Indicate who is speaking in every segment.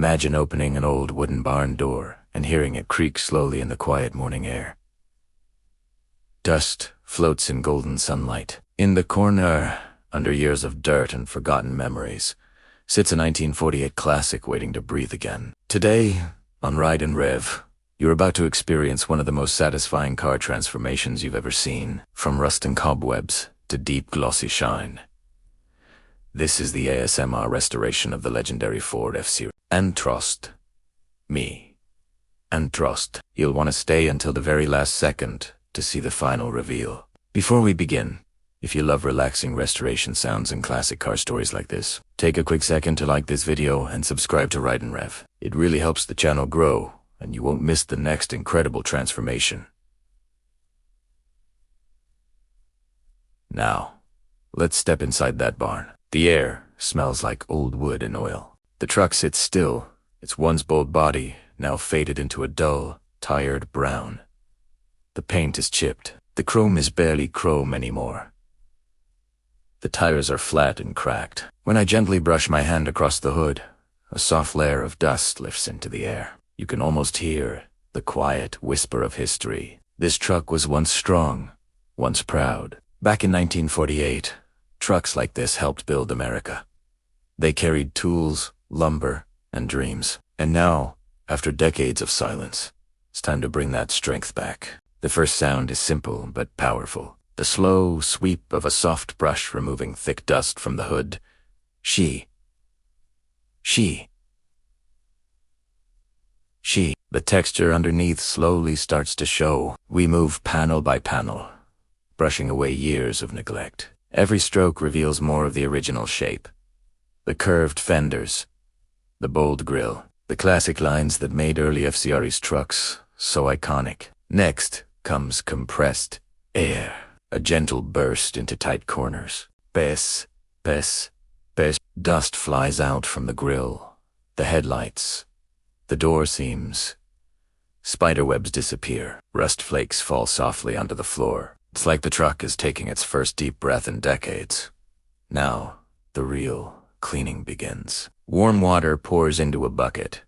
Speaker 1: Imagine opening an old wooden barn door and hearing it creak slowly in the quiet morning air. Dust floats in golden sunlight. In the corner, under years of dirt and forgotten memories, sits a 1948 classic waiting to breathe again. Today, on Ride&Rev, you're about to experience one of the most satisfying car transformations you've ever seen, from rust and cobwebs to deep glossy shine. This is the ASMR restoration of the legendary Ford F-Series. And trust me. And trust, you'll want to stay until the very last second to see the final reveal. Before we begin, if you love relaxing restoration sounds and classic car stories like this, take a quick second to like this video and subscribe to Ride&Rev. It really helps the channel grow, and you won't miss the next incredible transformation. Now, let's step inside that barn. The air smells like old wood and oil. The truck sits still, its once bold body now faded into a dull, tired brown. The paint is chipped. The chrome is barely chrome anymore. The tires are flat and cracked. When I gently brush my hand across the hood, a soft layer of dust lifts into the air. You can almost hear the quiet whisper of history. This truck was once strong, once proud. Back in 1948, trucks like this helped build America. They carried tools, lumber, and dreams. And now, after decades of silence, it's time to bring that strength back. The first sound is simple but powerful. The slow sweep of a soft brush removing thick dust from the hood. She. The texture underneath slowly starts to show. We move panel by panel, brushing away years of neglect. Every stroke reveals more of the original shape. The curved fenders, the bold grille, the classic lines that made early F-Series trucks so iconic. Next comes compressed air, a gentle burst into tight corners. Pes. Dust flies out from the grille, the headlights, the door seams. Spiderwebs disappear. Rust flakes fall softly onto the floor. It's like the truck is taking its first deep breath in decades. Now, the real cleaning begins. Warm water pours into a bucket.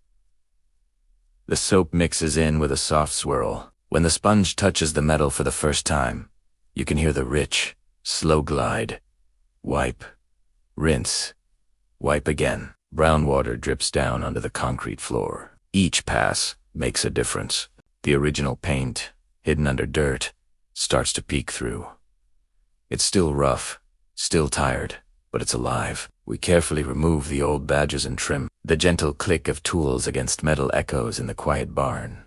Speaker 1: The soap mixes in with a soft swirl. When the sponge touches the metal for the first time, you can hear the rich, slow glide. Wipe, rinse, wipe again. Brown water drips down onto the concrete floor. Each pass makes a difference. The original paint, hidden under dirt, starts to peek through. It's still rough, still tired, but it's alive. We carefully remove the old badges and trim. The gentle click of tools against metal echoes in the quiet barn.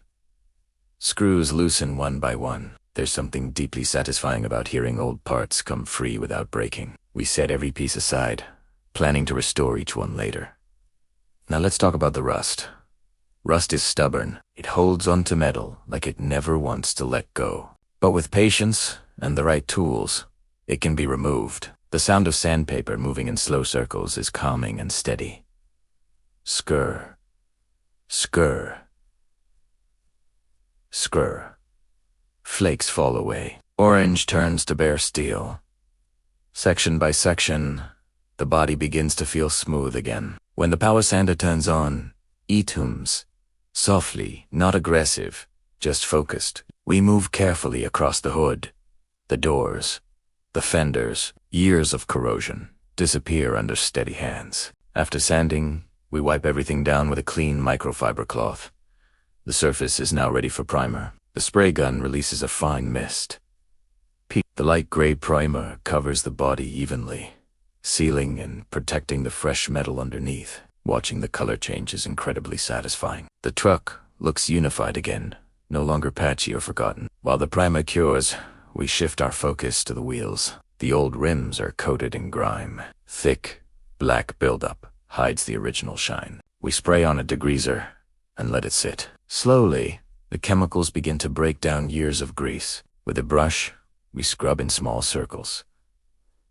Speaker 1: Screws loosen one by one. There's something deeply satisfying about hearing old parts come free without breaking. We set every piece aside, planning to restore each one later. Now let's talk about the rust. Rust is stubborn. It holds onto metal like it never wants to let go. But with patience and the right tools, it can be removed. The sound of sandpaper moving in slow circles is calming and steady. Skr. Flakes fall away. Orange turns to bare steel. Section by section, the body begins to feel smooth again. When the power sander turns on, it hums. Softly, not aggressive, just focused. We move carefully across the hood, the doors, the fenders. Years of corrosion disappear under steady hands. After sanding, we wipe everything down with a clean microfiber cloth. The surface is now ready for primer. The spray gun releases a fine mist. The light gray primer covers the body evenly, sealing and protecting the fresh metal underneath. Watching the color change is incredibly satisfying. The truck looks unified again, no longer patchy or forgotten. While the primer cures, we shift our focus to the wheels. The old rims are coated in grime. Thick, black buildup hides the original shine. We spray on a degreaser and let it sit. Slowly, the chemicals begin to break down years of grease. With a brush, we scrub in small circles.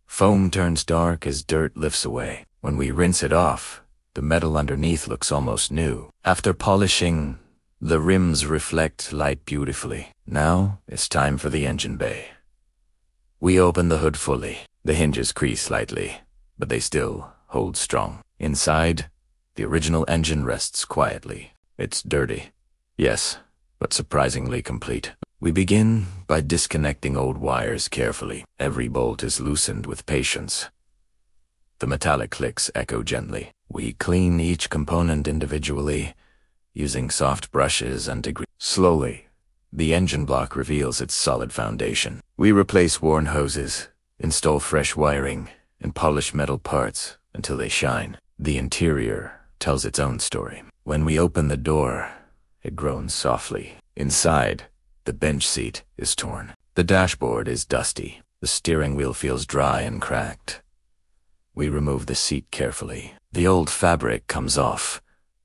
Speaker 1: Foam turns dark as dirt lifts away. When we rinse it off, the metal underneath looks almost new. After polishing, the rims reflect light beautifully. Now, it's time for the engine bay. We open the hood fully. The hinges crease slightly, but they still hold strong. Inside, The original engine rests quietly. It's dirty, yes, but surprisingly complete. We begin by disconnecting old wires carefully. Every bolt is loosened with patience. The metallic clicks echo gently. We clean each component individually, using soft brushes and degrees. Slowly, the engine block reveals its solid foundation. We replace worn hoses, install fresh wiring, and polish metal parts until they shine. The interior tells its own story. When we open the door, it groans softly. Inside, the bench seat is torn. The dashboard is dusty. The steering wheel feels dry and cracked. We remove the seat carefully. The old fabric comes off,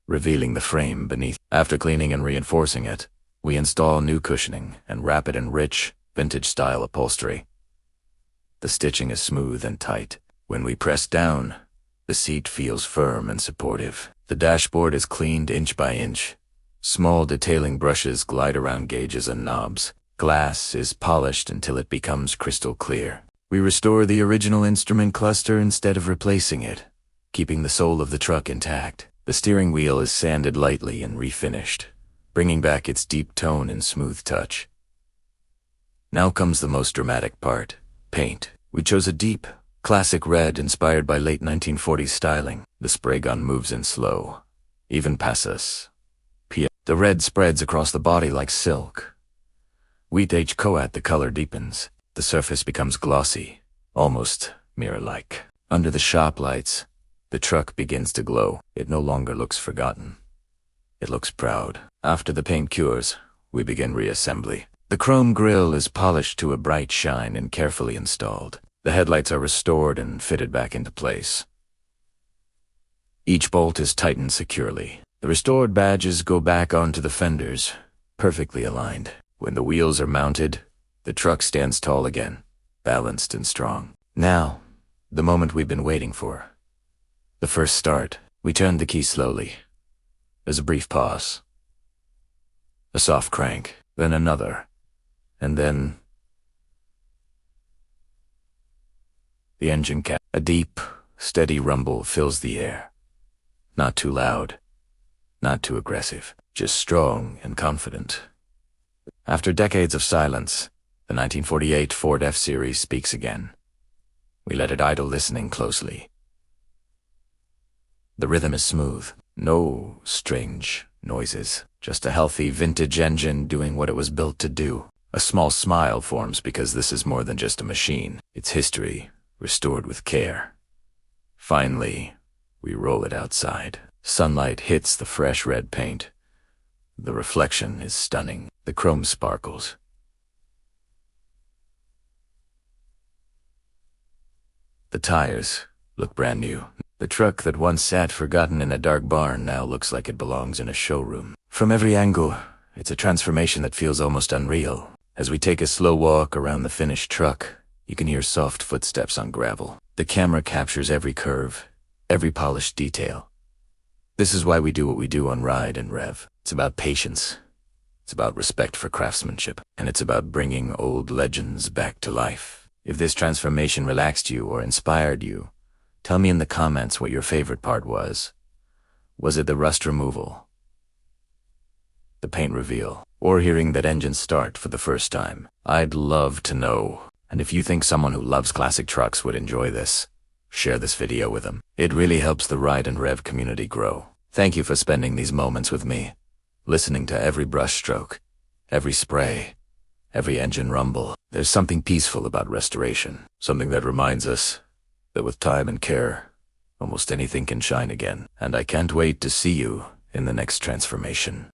Speaker 1: revealing the frame beneath. After cleaning and reinforcing it, we install new cushioning and wrap it in rich, vintage-style upholstery. The stitching is smooth and tight. When we press down, the seat feels firm and supportive. The dashboard is cleaned inch by inch. Small detailing brushes glide around gauges and knobs. Glass is polished until it becomes crystal clear. We restore the original instrument cluster instead of replacing it, keeping the soul of the truck intact. The steering wheel is sanded lightly and refinished, bringing back its deep tone and smooth touch. Now comes the most dramatic part: paint. We chose a deep, classic red inspired by late 1940s styling. The spray gun moves in slow, even past us. The red spreads across the body like silk. With each coat, the color deepens. The surface becomes glossy, almost mirror-like. Under the shop lights, the truck begins to glow. It no longer looks forgotten. It looks proud. After the paint cures, we begin reassembly. The chrome grille is polished to a bright shine and carefully installed. The headlights are restored and fitted back into place. Each bolt is tightened securely. The restored badges go back onto the fenders, perfectly aligned. When the wheels are mounted, the truck stands tall again, balanced and strong. Now, the moment we've been waiting for. The first start. We turn the key slowly. There's a brief pause. A soft crank, then another, and then the engine cap. A deep, steady rumble fills the air. Not too loud, not too aggressive, just strong and confident. After decades of silence, the 1948 Ford F-Series speaks again. We let it idle, listening closely. The rhythm is smooth. No strange noises. Just a healthy vintage engine doing what it was built to do. A small smile forms because this is more than just a machine. It's history, restored with care. Finally, we roll it outside. Sunlight hits the fresh red paint. The reflection is stunning. The chrome sparkles. The tires look brand new. The truck that once sat forgotten in a dark barn now looks like it belongs in a showroom. From every angle, it's a transformation that feels almost unreal. As we take a slow walk around the finished truck, you can hear soft footsteps on gravel. The camera captures every curve, every polished detail. This is why we do what we do on Ride&Rev. It's about patience. It's about respect for craftsmanship. And it's about bringing old legends back to life. If this transformation relaxed you or inspired you, tell me in the comments what your favorite part was. Was it the rust removal, the paint reveal, or hearing that engine start for the first time? I'd love to know. And if you think someone who loves classic trucks would enjoy this, share this video with them. It really helps the Ride&Rev community grow. Thank you for spending these moments with me, listening to every brush stroke, every spray, every engine rumble. There's something peaceful about restoration, something that reminds us that with time and care, almost anything can shine again. And I can't wait to see you in the next transformation.